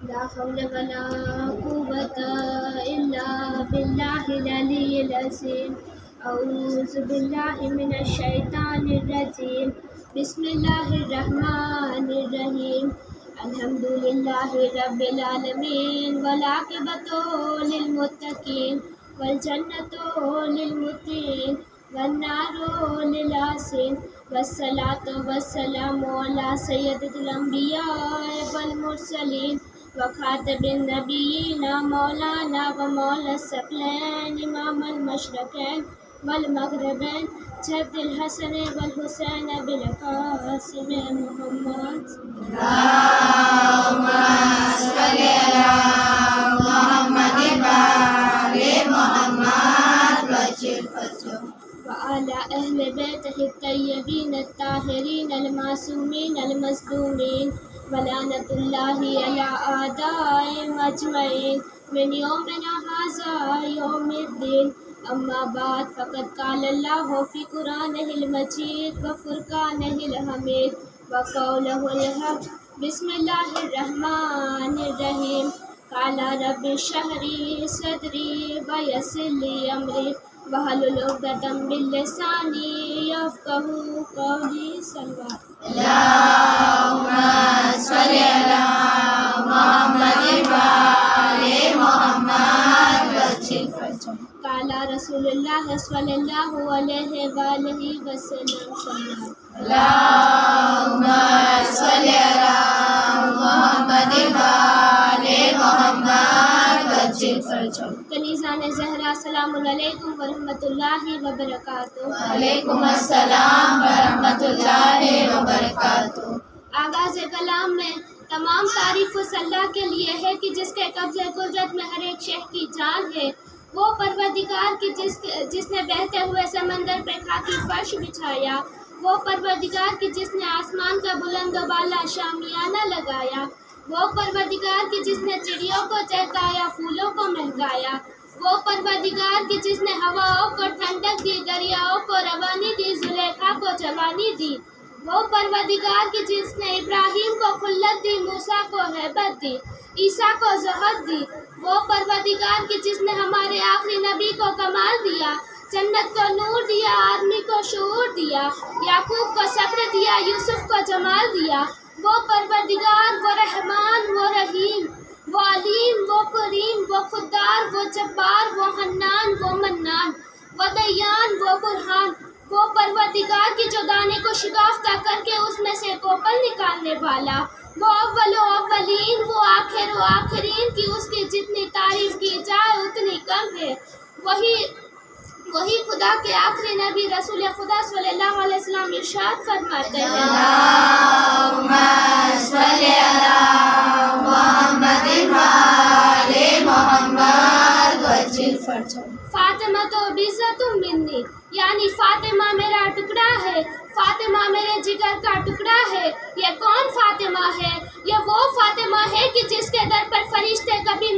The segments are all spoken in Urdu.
لا حول ولا قوة إلا بالله العلي العظيم. أعوذ بالله من الشيطان الرجيم. بسم الله الرحمن الرحيم. الحمد لله رب العالمين والعاقبة للمتقين والجنة للمتقين والنار للعاصين والصلاة والسلام على سيد الأنبياء والمرسلين وخاتم النبيين مولانا ومولى الثقلين إمام المشرقين والمغربين جد الحسن والحسين بالقاسم محمد. اللهم صل على محمد وآل محمد وجل فرجهم وعلى أهل بيته الطيبين الطاهرين المعصومين المظلومين ولعنة الله على أعدائهم أجمعين من يومنا هذا يوم الدين. أما بعد فقد قال الله في قرآنه المجيد وفرقانه الحميد وقوله الحق. بسم الله الرحمن الرحيم. قال رب اشرح لي صدري ويسر لي أمري واحلل عقدة من لساني يفقهوا قولي. صلوات. اللهم صل على محمد وآل محمد وجل فرجهم قال رسول الله صلى الله عليه وآله وسلم. صلوات. اللهم صل على محمد وآل محمد وجل فرجهم کنیزان زہرا السلام علیکم ورحمۃ اللہ وبرکاتہ. وعلیکم السلام ورحمۃ اللہ وبرکاتہ. آغاز کلام میں تمام تعریف اس اللہ کے لیے ہے کہ جس کے قبضے قدرت میں ہر ایک شے کی جان ہے. وہ پروردگار کی جس نے بہتے ہوئے سمندر پہ خاکی فرش بچھایا. وہ پروردگار کی جس نے آسمان کا بلند و بالا شامیانہ لگایا. وہ پروردگار کی جس نے چڑیوں کو چہکایا پھولوں کو مہکایا. وہ پروردگار کی جس نے ہواؤں کو ٹھنڈک دی دریاؤں کو روانی دی زلیخا کو جوانی دی. وہ پروردگار کی جس نے ابراہیم کو خلت دی موسیٰ کو ہیبت دی عیسیٰ کو زہد دی. وہ پروردگار کی جس نے ہمارے آخری نبی کو کمال دیا جنت کو نور دیا آدمی کو شعور دیا یعقوب کو صبر دیا یوسف کو جمال دیا. وہ پروردگار وہ رحمان وہ رحیم وہ علیم وہ کریم وہ خوددار وہ جبار وہ حنان وہ منان وہ دیان وہ برہان. وہ پروردگار کی جو دانے کو شکافتہ کر کے اس میں سے کوپل نکالنے والا. وہ اول و اولین وہ آخر و آخرین کی اس کی جتنی تعریف کی جائے اتنی کم ہے. وہی خدا کے آخری نبی رسول خدا صلی اللہ علیہ وسلم ارشاد فرماتے ہیں. اللهم صل على محمد وآل محمد وجل فرجهم فاطمہ تو بیزت منی یعنی فاطمہ میرا ٹکڑا ہے. فاطمہ میرے جگر کا ٹکڑا ہے. یہ کون فاطمہ ہے؟ یہ وہ فاطمہ ہے کہ جس کے در پر فرشتے کبھی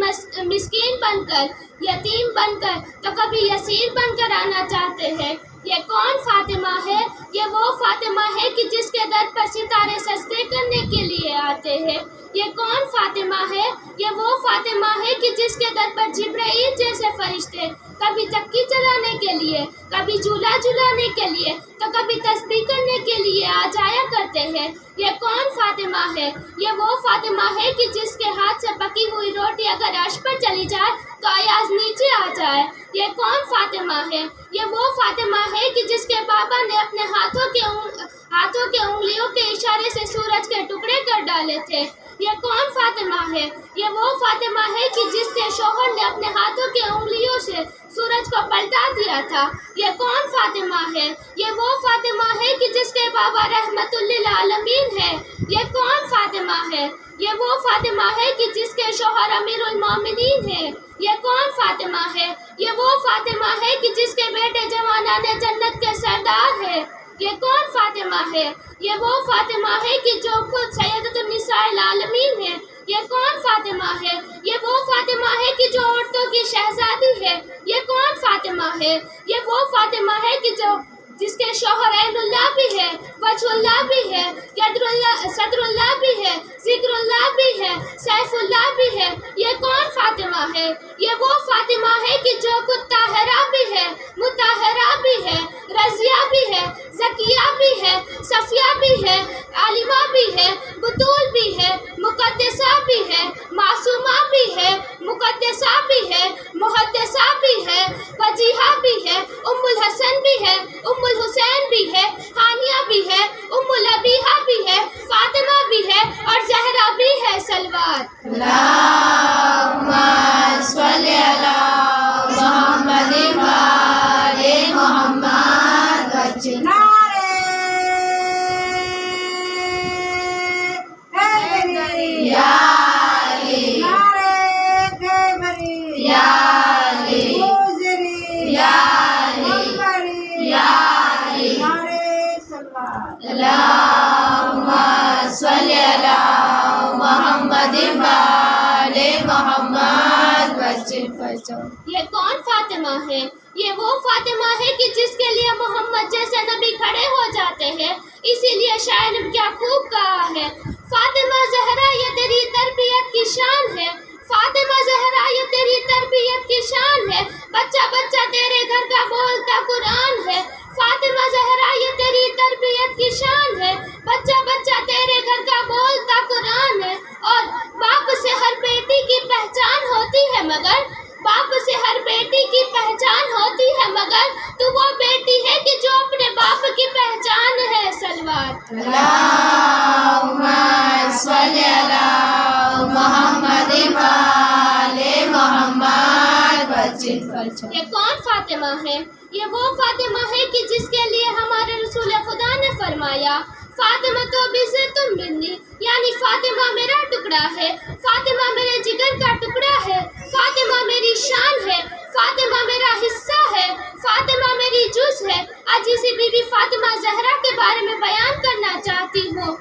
مسکین بن کر یتیم بن کر تو کبھی یسیر بن کر آنا چاہتے ہیں. یہ کون فاطمہ ہے؟ یہ وہ فاطمہ ہے کہ جس کے در پر ستارے سجدے کرنے کے لیے آتے ہیں. یہ کون فاطمہ ہے؟ یہ وہ فاطمہ ہے کہ جس کے در پر جبرائیل جیسے فرشتے کبھی چکی چلانے کے لیے کبھی جھولا جھلانے کے لیے تو کبھی تسبیح کرنے کے لیے آ جایا کرتے ہیں. یہ کون فاطمہ ہے؟ یہ وہ فاطمہ ہے کہ جس کے ہاتھ سے پکی ہوئی روٹی اگر عرش پر چلی جائے تو ایاز نیچے آ جائے. یہ کون فاطمہ ہے؟ یہ وہ فاطمہ ہے کہ جس کے بابا نے اپنے ہاتھوں کے انگلیوں کے اشارے سے سورج کے ٹکڑے کر ڈالے تھے. یہ کون فاطمہ ہے؟ یہ وہ فاطمہ ہے کہ جس کے شوہر نے اپنے ہاتھوں کے انگلیوں سے سورج کو پلٹا دیا تھا. یہ کون فاطمہ ہے؟ یہ وہ فاطمہ ہے کہ جس کے بابا رحمت للعالمین ہے. یہ کون فاطمہ ہے؟ یہ وہ فاطمہ ہے کہ جس کے شوہر امیر المومنین ہے. یہ کون فاطمہ ہے؟ یہ وہ فاطمہ ہے کہ جس کے بیٹے جوانان جنت کے سردار ہے. یہ کون فاطمہ ہے؟ یہ وہ فاطمہ ہے کہ جو خود سیدۃ النساء العالمین ہے. یہ کون فاطمہ ہے؟ یہ وہ فاطمہ ہے کہ جو عورتوں کی شہزادی ہے. یہ کون فاطمہ ہے؟ یہ وہ فاطمہ ہے کہ جس کے شوہر عین اللہ بھی ہے وجہ اللہ بھی ہے صدر اللہ بھی ہے ذکر اللہ بھی ہے سیف اللہ بھی ہے، یہ وہ فاطمہ ہے کہ جو خود طاہرہ بھی ہے، مطہرہ بھی ہے، رضیہ بھی ہے، زکیہ بھی ہے، صفیہ بھی ہے، عالمہ بھی ہے، بطول بھی ہے، مقدسہ بھی ہے، معصومہ بھی ہے، مقدسہ بھی ہے، محدثہ بھی ہے، وجیہہ بھی ہے، ام الحسن بھی ہے، ام الحسین بھی ہے، ہانیہ بھی ہے، ام الابیہ بھی ہے، فاطمہ بھی ہے اور زہرا بھی ہے۔ صلوات اللہم صلی علی محمد و آل محمد وجل۔ یا علی یا علی یا علی یا علی۔ اللہم صلی علی محمد و آل محمد وجل۔ یہ کون فاطمہ ہے؟ یہ وہ فاطمہ ہے کہ جس کے لیے محمد جیسے نبی کھڑے ہو جاتے ہیں، اسی لیے شاعر نے کیا خوب کہا ہے، فاطمہ زہرا یہ تیری تربیت کی شان ہے، فاطمہ زہرا یہ تیری تربیت کی شان ہے، بچہ بچہ تیرے گھر کا بولتا قرآن ہے، فاطمہ زہرا یہ تیری تربیت کی شان ہے، بچہ بچہ تیرے گھر کا بولتا قرآن ہے، اور باپ سے ہر بیٹی کی پہچان ہوتی ہے، مگر باپ سے ہر بیٹی کی پہچان ہوتی ہے، مگر تو وہ بیٹی ہے کہ جو اپنے باپ کی پہچان ہے۔ صلوات اللہم صلی علی محمد و آل محمد وجل۔ یہ کون فاطمہ ہے؟ یہ وہ فاطمہ ہے کہ جس کے لیے ہمارے رسول خدا نے فرمایا، فاطمہ تو بذت منی، یعنی فاطمہ میرا ٹکڑا ہے، فاطمہ میرے جگر کا ٹکڑا ہے، فاطمہ میری شان ہے، فاطمہ میرا حصہ ہے، فاطمہ میری جز ہے۔ آج اسی بی بی فاطمہ زہرا کے بارے میں بیان کرنا چاہتی ہوں۔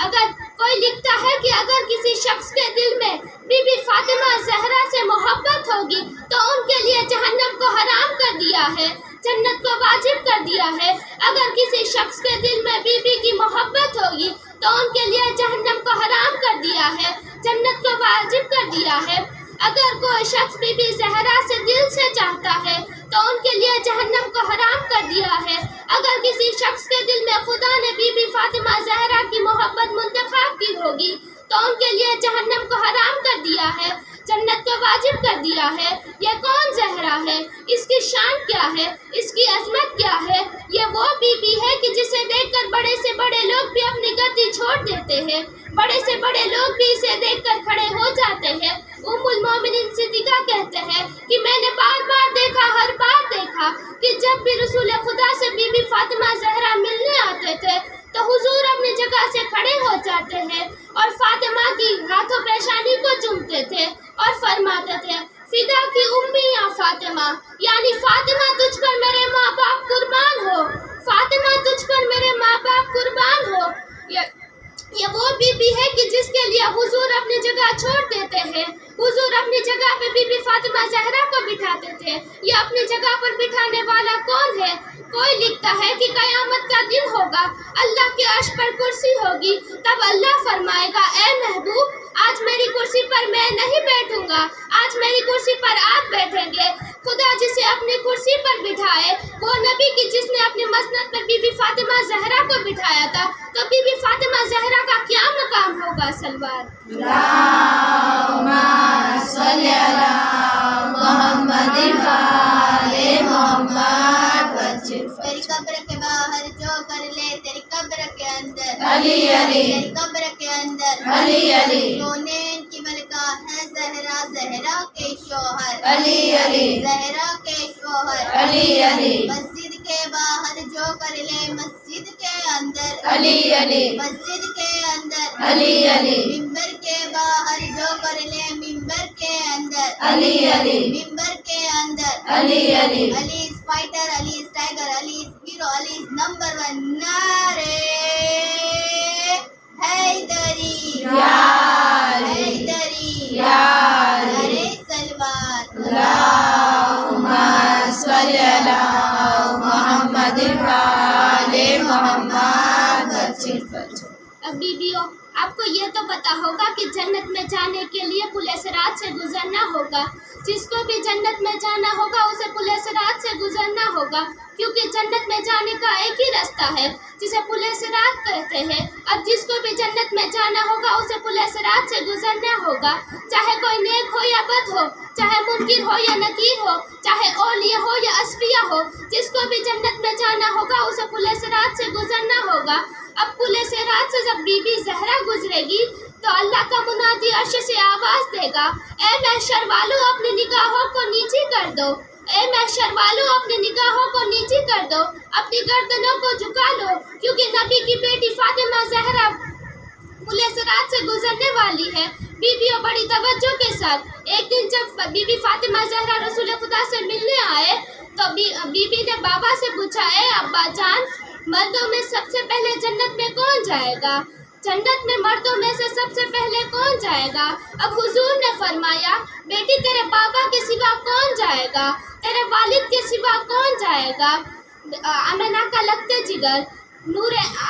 اگر کوئی لکھتا ہے کہ اگر کسی شخص کے دل میں بی بی فاطمہ زہرا سے محبت ہوگی تو ان کے لیے جہنم کو حرام کر دیا ہے، جنت کو واجب کر دیا ہے۔ اگر کسی شخص کے دل میں بی بی کی محبت ہوگی تو ان کے لیے جہنم کو حرام کر دیا ہے، جنت کو واجب کر دیا ہے۔ اگر کوئی شخص بی بی زہرا سے دل سے چاہتا ہے تو ان کے لیے جہنم کو حرام کر دیا ہے۔ اگر کسی شخص کے دل میں خدا نے بی بی فاطمہ زہرا کی محبت منتخب کی ہوگی تو ان کے لیے جہنم کو حرام کر دیا ہے، جنت کو واجب کر دیا ہے۔ یہ کون زہرا ہے؟ اس کی شان کیا ہے؟ اس کی عظمت کیا ہے؟ یہ وہ بی بی ہے کہ جسے دیکھ کر بڑے سے بڑے لوگ بھی اپنی گدی چھوڑ دیتے ہیں، بڑے سے بڑے لوگ بھی اسے دیکھ کر کھڑے ہو جاتے ہیں۔ ام المومنین صدیقہ کہتے ہیں کہ میں نے بار بار دیکھا، ہر بار دیکھا کہ جب بھی رسول خدا سے بی بی فاطمہ زہرا ملنے آتے تھے تو حضور اپنی جگہ سے کھڑے ہو جاتے ہیں اور فاطمہ کی ہاتھوں پیشانی کو چومتے تھے اور فرماتے تھے، فدا کی امی یا فاطمہ، یعنی فاطمہ تجھ پر میرے ماں باپ قربان ہو، فاطمہ تجھ پر میرے ماں باپ قربان ہو۔ یہ وہ بی بی ہے کہ جس کے لیے حضور اپنی جگہ چھوڑ دیتے ہیں۔ حضور اپنی جگہ پہ بی بی فاطمہ زہرا کو بٹھاتے تھے۔ یہ اپنی جگہ پر بٹھانے والا کون ہے؟ کوئی لکھتا ہے کہ قیامت کا دن ہوگا، اللہ کے عرش پر کرسی ہوگی، تب اللہ فرمائے گا، اے محبوب آج میری کرسی پر میں نہیں بیٹھوں گا، آج میری کرسی پر آپ بیٹھیں گے۔ خدا جسے اپنی کرسی پر بٹھائے، وہ نبی کی جس نے اپنی مسند پر بی بی فاطمہ زہرا کو بٹھایا تھا، تو بی بی فاطمہ زہرا کا کیا مقام ہوگا؟ صلوات اللہم صلی علی محمد و آل محمد وجل۔ تیری قبر کے باہر جو کر لے، تیری قبر کے اندر علی علی، تیری قبر کے اندر علی علی، کونین کی ملکہ ہے زہرا، زہرا کے شوہر علی علی، زہرا کے شوہر علی علی، مسجد کے باہر جو کر لے، مسجد کے اندر علی علی، مسجد کے اندر علی علی، ممبر کے باہر جو کر لے، ممبر کے اندر علی علی، ممبر کے اندر Ali Ali, Ali is fighter, Ali is tiger, Ali is hero, Ali is number one. نعرے حیدری، یا علی، حیدری، یا علی، نعرے صلوات۔ اللہم صلی علی محمد و آل محمد وجل۔ اب بیویوں، آپ کو یہ تو پتہ ہوگا کہ جنت میں جانے کے لیے پل صراط سے گزرنا ہوگا. جس کو بھی جنت میں جانا ہوگا اسے پل صراط سے گزرنا ہوگا، کیونکہ جنت میں جانے کا ایک ہی رستہ ہے جسے پل صراط کہتے ہیں. اب جس کو بھی جنت میں جانا ہوگا اسے پل صراط سے گزرنا ہوگا، چاہے کوئی نیک ہو یا بد ہو، چاہے منکر ہو یا نکیر ہو، چاہے اولیاء ہو یا اصفیاء ہو. جس کو بھی جنت میں جانا ہوگا اسے پل صراط سے گزرنا ہوگا. اب پل صراط سے جب بی بی زہرا گزرے گی تو اللہ کا منادی عرش سے آواز دے گا، اے محشر والو اپنی نگاہوں کو نیچی کر دو، اے محشر والو اپنی نگاہوں کو نیچی کر دو، اپنی گردنوں کو جھکا لو، کیونکہ نبی کی بیٹی فاطمہ زہرا پل صراط سے گزرنے والی ہے. بیویوں بڑی توجہ کے ساتھ، ایک دن جب بی بی فاطمہ زہرا رسول خدا سے ملنے آئے تو بی بی نے بابا سے پوچھا، اے ابا جان، مردوں میں سب سے پہلے جنت میں کون جائے گا؟ جنت میں مردوں میں سے سب سے پہلے کون جائے گا؟ اب حضور نے فرمایا، بیٹی تیرے بابا کے سوا کون جائے گا؟ تیرے والد کے سوا کون جائے گا؟ آمنہ کا لگتے جگر،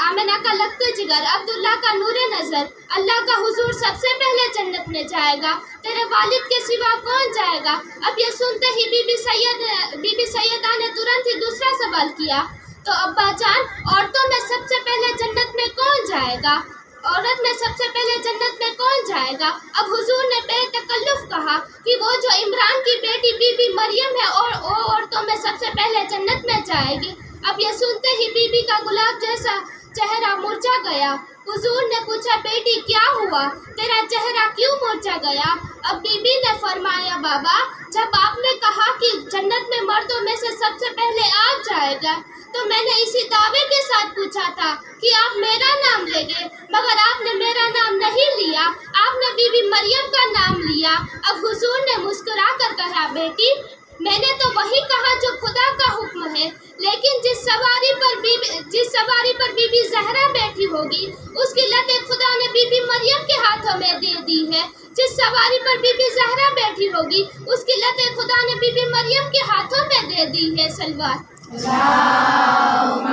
آمنہ کا لگتے جگر، عبداللہ کا نور نظر، اللہ کا حضور سب سے پہلے جنت میں جائے گا، تیرے والد کے سوا کون جائے گا؟ اب یہ سنتے ہی بی بی سیدہ نے ترنت ہی دوسرا سوال کیا، تو ابا جان، عورتوں میں سب سے پہلے جنت میں کون جائے گا؟ عورت میں سب سے پہلے جنت میں کون جائے گا؟ اب حضور نے بے تکلف کہا کہ وہ جو عمران کی بیٹی بی بی مریم ہے اور وہ عورتوں میں سب سے پہلے جنت میں جائے گی. اب یہ سنتے ہی بی بی کا گلاب جیسا چہرہ مرجھا گیا. حضور نے پوچھا، بیٹی کیا ہوا؟ تیرا چہرہ کیوں مرجھا گیا؟ اب بی بی نے فرمایا، بابا، جب آپ نے کہا کہ جنت میں مردوں میں سے سب سے پہلے آپ جائے گا تو میں نے اسی دعوے کے ساتھ پوچھا تھا کہ آپ میرا نام لیں گے، مگر آپ نے میرا نام نہیں لیا، آپ نے بی بی مریم کا نام لیا. اب حضور نے مسکرا کر کہا، بیٹی، میں نے تو وہی کہا جو خدا کا حکم ہے، لیکن جس سواری پر بی بی زہرا بیٹھی ہوگی اس کی لتیں خدا نے بی بی مریم کے ہاتھوں میں دے دی ہے. جس سواری پر بی بی زہرا بیٹھی ہوگی اس کی لتیں خدا نے بی بی مریم کے ہاتھوں میں دے دی ہے. سلوات. اللہم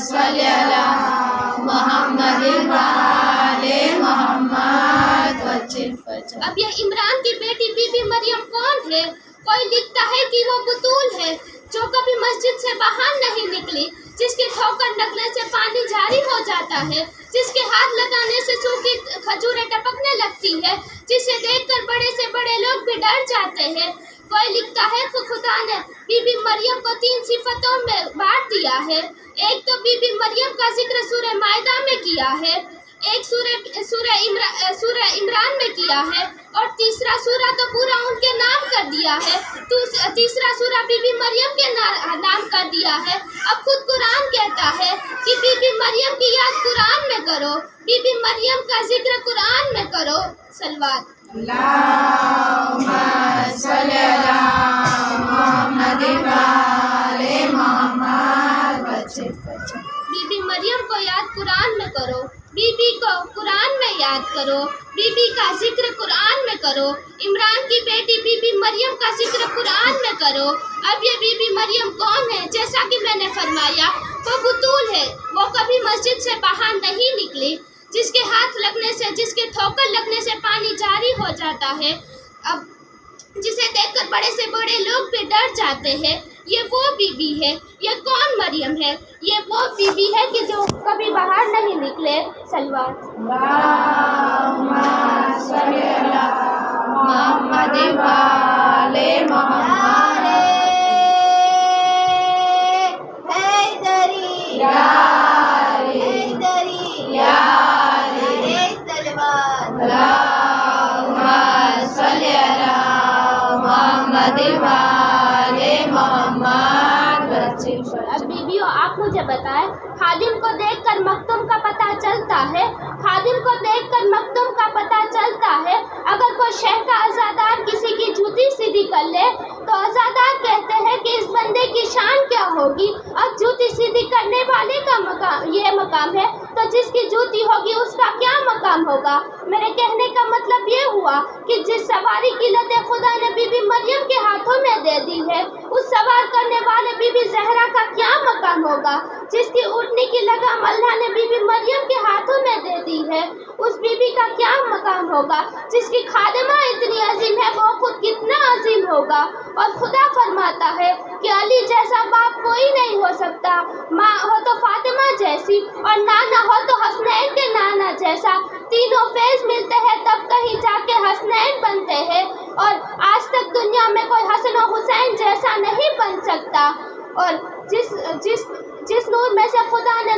صلی علی محمد وآل محمد وجل فجر. اب یہ عمران کی بیٹی بی بی مریم کون ہے؟ کوئی لکھتا ہے کہ وہ بطول ہے جو کبھی مسجد سے باہر نہیں نکلی، جس کے ٹھوکر لگنے سے پانی جاری ہو جاتا ہے، جس کے ہاتھ لگانے سے سوکھی کھجوریں ٹپکنے لگتی ہے، جسے دیکھ کر بڑے سے بڑے لوگ بھی ڈر جاتے ہیں. کوئی لکھتا ہے کہ خدا نے بی بی مریم کو 3 صفتوں میں بانٹ دیا ہے. ایک تو بی بی مریم کا ذکر سورہ مائدہ میں کیا ہے، ایک سورہ عمران میں کیا ہے، اور تیسرا سورہ تو پورا ان کے نام کر دیا ہے. تیسرا سورہ بی بی مریم کے نام کر دیا ہے. اب خود قرآن کہتا ہے کہ بی بی مریم کی یاد قرآن میں کرو، بی بی مریم کا ذکر قرآن میں کرو. سلوات. اللہم صلی علی محمد وآل محمد وجل فجر. بی بی مریم کو یاد قرآن میں کرو، بی بی کو قرآن میں یاد کرو، بی بی کا ذکر قرآن میں کرو. عمران کی بیٹی بی بی مریم کا ذکر قرآن میں کرو. اب یہ بی بی مریم کون ہے؟ جیسا کہ میں نے فرمایا، وہ بطول ہے، وہ کبھی مسجد سے باہر نہیں نکلی، جس کے ہاتھ لگنے سے، جس کے ٹھوکر لگنے سے پانی جاری ہو جاتا ہے، اب جسے دیکھ کر بڑے سے بڑے لوگ بھی ڈر جاتے ہیں. یہ وہ بی بی ہے. یہ کون مریم ہے؟ یہ وہ بی بی ہے کہ جو کبھی باہر نہیں نکلے. سلوات. اللہم صلی علی محمد وآل محمد. حیدری یا حیدری یا سلوات. اللہم صلی علی محمد وآل محمد وجل فجر. اب بیویوں، آپ مجھے بتائیں، خادم کو دیکھ کر مختوم کا پتہ چلتا ہے، خادم کو دیکھ کر مختوم کا پتہ چلتا ہے. اگر کوئی شہر کا عزادار کسی کی جوتی سیدھی کر لے تو عزادار کہتے ہیں کہ اس بندے کی شان کیا ہوگی. اب جوتی سیدھی کرنے والے کا مقام ہے تو جس کی جوتی ہوگی اس کا کیا مقام ہوگا. میرے کہنے کا مطلب یہ ہوا کہ جس سواری کی لت خدا نے بی بی مریم کے ہاتھوں میں دے دی ہے اس سوار کرنے والے بی بی زہرا کا کیا مقام ہوگا. جس کی اٹھنے کی لگام اللہ نے بی بی مریم کے ہاتھوں میں دے دی ہے اس بی بی کا کیا مقام ہوگا. جس کی خادمہ اتنی عظیم ہے وہ خود کتنا عظیم ہوگا. اور خدا فرماتا ہے کہ علی جیسا باپ کوئی نہیں ہو سکتا. ماں ہو تو فاطمہ جیسی اور نانا ہو تو حسنین کے نانا جیسا. تینوں فیض ملتے ہیں تب کہیں جا کے حسنین بنتے ہیں اور آج تک دنیا میں کوئی حسن و حسین جیسا نہیں بن سکتا. اور جس نور میں سے خدا نے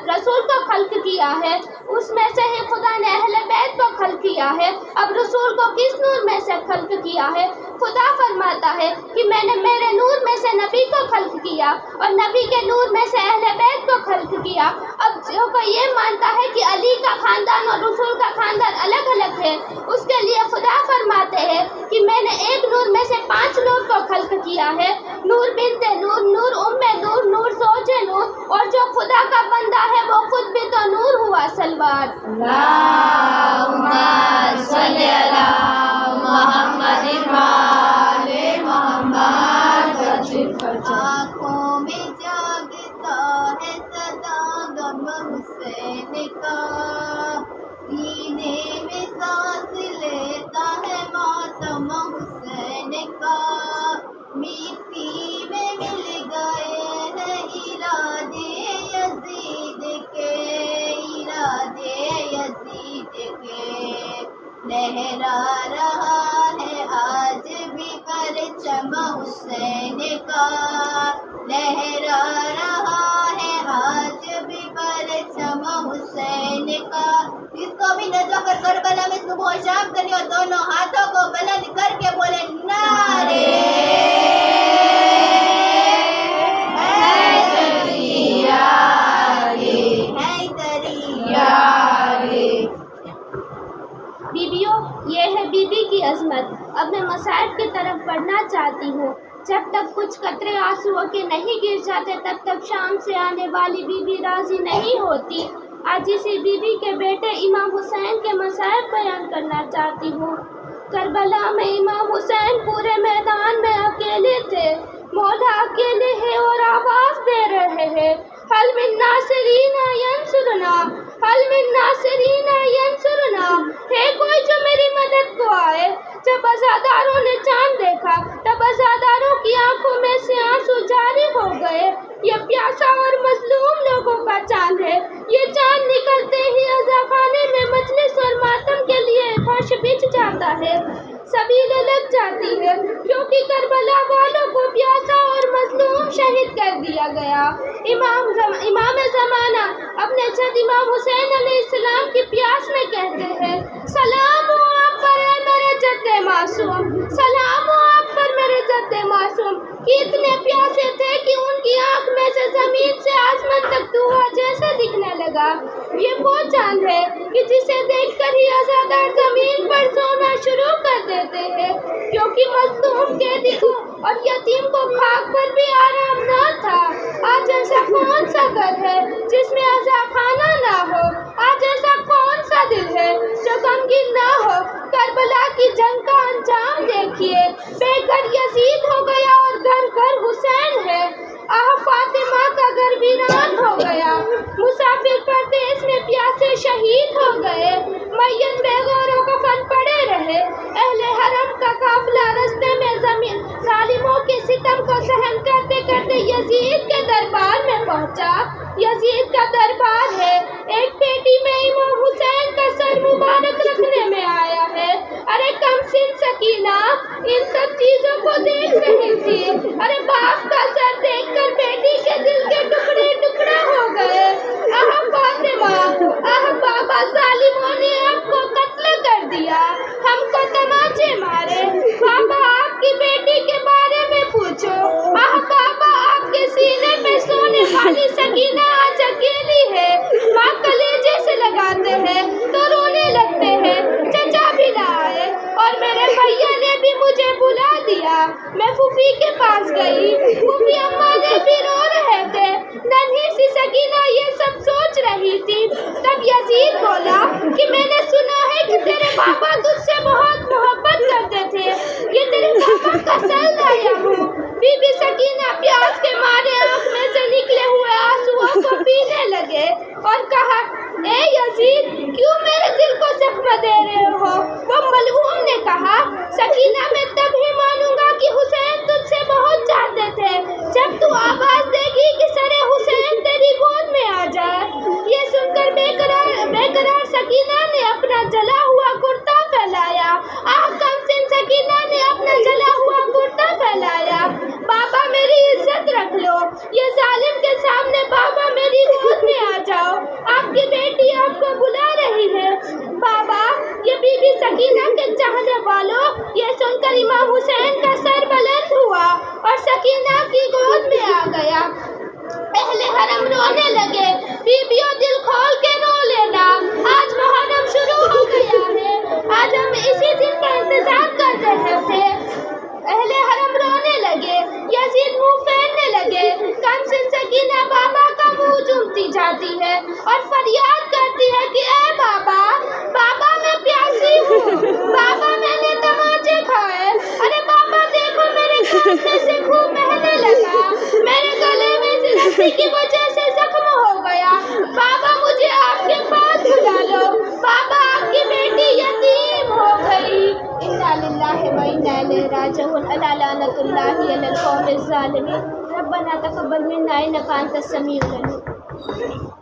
رسول کو خلق کیا ہے اس میں سے ہی خدا نے اہل بیت کو خلق کیا ہے. اب رسول کو کس نور میں سے خلق کیا ہے؟ خدا فرماتا ہے کہ میں نے میرے نور میں سے نبی کو خلق کیا اور نبی کے نور میں سے اہل بیت کو خلق کیا. اب جو کوئی یہ مانتا ہے کہ علی کا خاندان اور رسول کا خاندان الگ الگ ہے اس کے لیے خدا فرماتے ہیں کہ میں نے ایک نور میں سے 5 نور کو خلق کیا ہے. نور بنت نور، نور ام نور، نور زوج نور، اور جو خدا کا بندہ ہے وہ خود بھی تو نور ہوا. سلوات اللہم صلی علی محمد وآل محمد. آنکھوں میں جاگتا ہے صدا غم حسین کا، سینے میں سانس لیتا ہے ماتم حسین کا. مٹی میں مل گئے ہیں ارادے یزید کے، ارادے یزید کے. لہرا رہا ہے آج بھی پرچم حسین کا، لہرا رہا ہے آج بھی پرچم حسین کا. اس کو بھی نہ جا کر کربلا میں صبح و شام کریں اور دونوں ہاتھوں کو بلند کر کے بولے نعرے بیبیوں، یہ ہے بی بی کی عظمت. اب میں مصائب کی طرف بڑھنا چاہتی ہوں. جب تک کچھ قطرے آنسوؤں کے نہیں گر جاتے تب تک شام سے آنے والی بی بی راضی نہیں ہوتی. آج اسی بی بی کے بیٹے امام حسین کے مصائب بیان کرنا چاہتی ہوں. کربلا میں امام حسین پورے میدان میں اکیلے تھے. مولا اکیلے ہیں اور آواز دے رہے ہیں حل من ناصرین ینصرنا، حل من ناصرین ینصرنا. ہے کوئی جو میری مدد کو آئے. جب عزاداروں نے چاند دیکھا تب عزاداروں کی آنکھوں میں سے آنسو جاری ہو گئے. یہ پیاسا اور مظلوم لوگوں کا چاند ہے. یہ چاند نکلتے ہی عزاخانے میں مجلس اور ماتم کے لیے فرش بچھ جاتا ہے، سبیلیں لگ جاتی ہے، کیونکہ کربلا والوں کو پیاسا اور مظلوم شہید کر دیا گیا. امام زمانہ اپنے جد امام حسین علیہ السلام کی پیاس میں کہتے ہیں سلام ہو آپ پر اے میرے جد معصوم، سلام ہو آپ پر میرے جد معصوم. کہ اتنے پیاسے تھے کہ ان کی آنکھ میں سے زمین سے آسمان تک دھواں جیسے دکھنے لگا. یہ وہ چاند ہے کہ جسے دیکھ کر ہی عزادار زمین پر سونا شروع کر دیتے ہیں، کیونکہ مظلوم قیدی کو اور یتیم کو خاک پر بھی آرام نہ تھا. آج ایسا کون سا گھر ہے جس میں عزاخانہ نہ ہو؟ آج ایسا کون سا دل ہے جو غمگین نہ ہو؟ کربلا کی جنگ کا انجام دیکھیے. بے گھر یزید ہو گیا اور گھر گھر حسین ہے. آہ فاطمہ کا گھر ویران ہو گیا. مسافر پردیس میں پیاسے شہید ہو گئے. میت بے غور و کفن پڑے رہے. اہل حرم کا قافلہ رستے میں ظالموں کے ستم کو سہن کرتے کرتے یزید کے دربار میں پہنچا. یزید کا دربار ہے. ایک پیٹی میں امام حسین کا سر مبارک رکھنے میں آیا ہے. ارے کم سن سکینہ ان سب چیزوں کو دیکھ رہی تھی. ارے باپ کا سر دیکھ کر بیٹی کے دل کے ٹکڑے ٹکڑے ہو گئے. آہ فاطمہ، آہ بابا، ظالموں نے آپ کو قتل کر دیا، ہم کو تماچے مارے. بابا آپ کی بیٹی کے بارے میں پوچھو. آہ بابا آپ کے سینے پہ سونے والی سکینہ آج اکیلی ہے. ماں کلیجے سے لگاتے ہیں تو رونے لگتے ہیں. چچا بھی نہ آئے اور میرے بھیا نے بھی مجھے بلا دیا. میں پھوپھی کے پاس گئی، پھوپھی اماں نے بھی رو رہے تھے، ننھی سی سکینہ یہ سب سوچ رہی تھی۔ تب یزید بولا کہ میں نے سنا ہے کہ تیرے بابا تجھ سے بہت محبت کرتے تھے، یہ تیرے بابا کا سر لایا ہوں۔ بی بی سکینہ پیاس کے مارے آنکھ میں سے نکلے ہوئے آنسوؤں کو پینے لگے اور کہا، اے یزید کیوں میرے دل کو زخم دے رہے ہو؟ وہ ملعون نے کہا، سکینہ میں تب ہی مانوں گا کہ حسین تجھ سے بہت چاہتے تھے جب تو آواز دے گی کہ سر حسین تیری گود میں آ جائے۔ یہ سن کر بے قرار سکینہ نے اپنا جلا ہوا کرتا پھیلایا، کم سن سکینہ نے اپنا جلا ہوا کرتا پھیلایا۔ بابا میری عزت رکھ لو، یہ ظالم کے سامنے بابا میری گود میں آ جاؤ، آپ کی بیٹی آپ کو بلا رہی ہے۔ بابا یہ بی بی سکینہ کے چاہنے والوں، یہ سن کر امام حسین کا سر بلند ہوا اور سکینہ کی گود میں آ گیا۔ اہل حرم رونے لگے، بیویوں دل کھول کے رو لینا، آج محرم شروع ہو گیا ہے، آج ہم اسی دن کا انتظار کر رہے تھے۔ اہل حرم رونے لگے، یزید منہ پھیرنے لگے، کم سن سکینہ بابا کا منہ چومتی جاتی ہے اور فریاد کرتی ہے کہ اے بابا، بابا میں پیاسی ہوں، بابا میں نے تماچے کھائے، ارے بابا دیکھو میرے کان میں سے خون بہنے لگا، میرے گلے میں سے رسی کی وجہ سے زخم ہو گیا، بابا مجھے آپ کے پاس بلا لو، بابا آپ کی بیٹی یتیم ہو گئی۔ انا للہ و انا الیہ راجعون، الا لعنۃ اللہ علی القوم الظالمین۔ ربنا تقبل منا انک انت السمیع العلیم۔